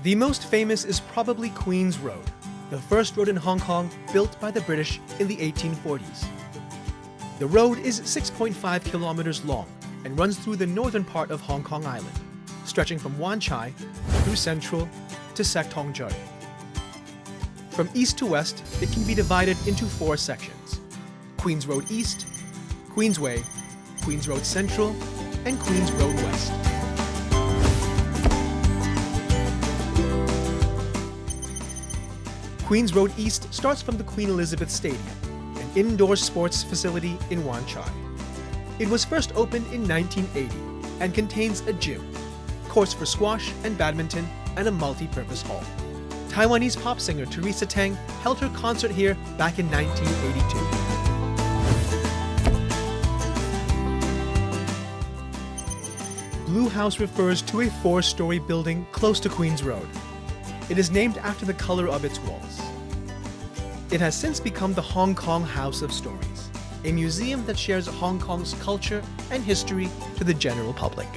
The most famous is probably Queen's Road, the first road in Hong Kong built by the British in the 1840s. The road is 6.5 kilometers long and runs through the northern part of Hong Kong Island, stretching from Wan Chai through Central to Sek Tong Tsui. From east to west, it can be divided into 4 sections: Queen's Road East, Queensway, Queen's Road Central, and Queen's Road West. Queen's Road East starts from the Queen Elizabeth Stadium, an indoor sports facility in Wan Chai. It was first opened in 1980 and contains a gym, courts for squash and badminton, and a multi-purpose hall. Taiwanese pop singer Teresa Teng held her concert here back in 1982. Blue House refers to a 4-story building close to Queen's Road. It is named after the color of its walls. It has since become the Hong Kong House of Stories, a museum that shares Hong Kong's culture and history to the general public.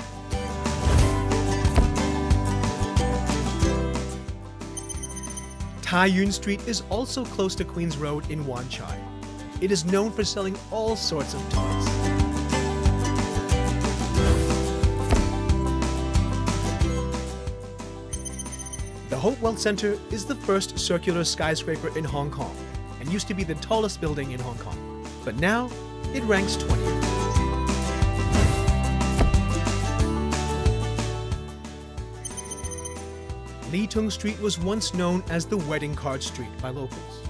Tai Yuen Street is also close to Queen's Road in Wan Chai. It is known for selling all sorts of toys. The Hopewell Center is the first circular skyscraper in Hong Kong and used to be the tallest building in Hong Kong, but now it ranks 20th. Lee Tung Street was once known as the Wedding Card Street by locals.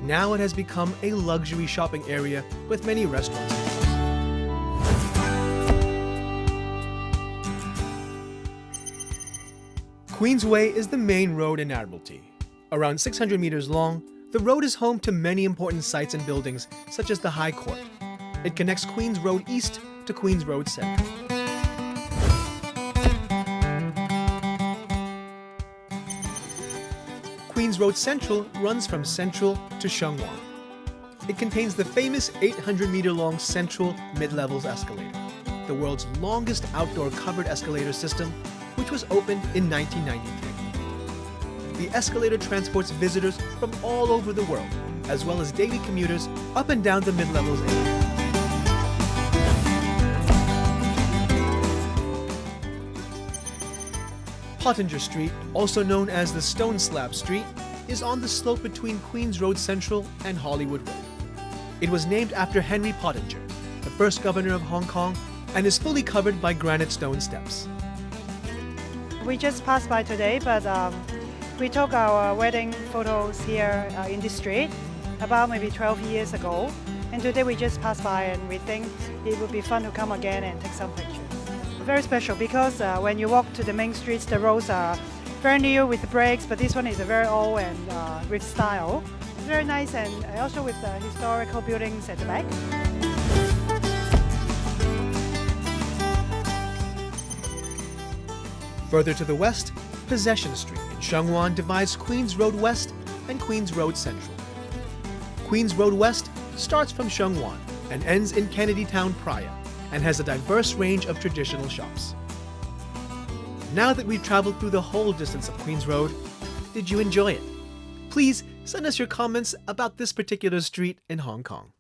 Now it has become a luxury shopping area with many restaurants. Queensway is the main road in Admiralty. Around 600 meters long, the road is home to many important sites and buildings, such as the High Court. It connects Queen's Road East to Queen's Road Central. Queen's Road Central runs from Central to Sheung Wan. It contains the famous 800-meter-long Central Mid-Levels Escalator, the world's longest outdoor covered escalator system, which was opened in 1993. The escalator transports visitors from all over the world, as well as daily commuters up and down the mid-levels area. Pottinger Street, also known as the Stone Slab Street, is on the slope between Queen's Road Central and Hollywood Road. It was named after Henry Pottinger, the first governor of Hong Kong, and is fully covered by granite stone steps. We just passed by today, but we took our wedding photos here in this street about maybe 12 years ago. And today we just passed by and we think it would be fun to come again and take some pictures. Very special because when you walk to the main streets, the roads are very new with the brakes, but this one is a very old and with style. It's very nice, and also with the historical buildings at the back. Further to the west, Possession Street in Sheung Wan divides Queen's Road West and Queen's Road Central. Queen's Road West starts from Sheung Wan and ends in Kennedy Town Praya, and has a diverse range of traditional shops. Now that we've traveled through the whole distance of Queen's Road, did you enjoy it? Please send us your comments about this particular street in Hong Kong.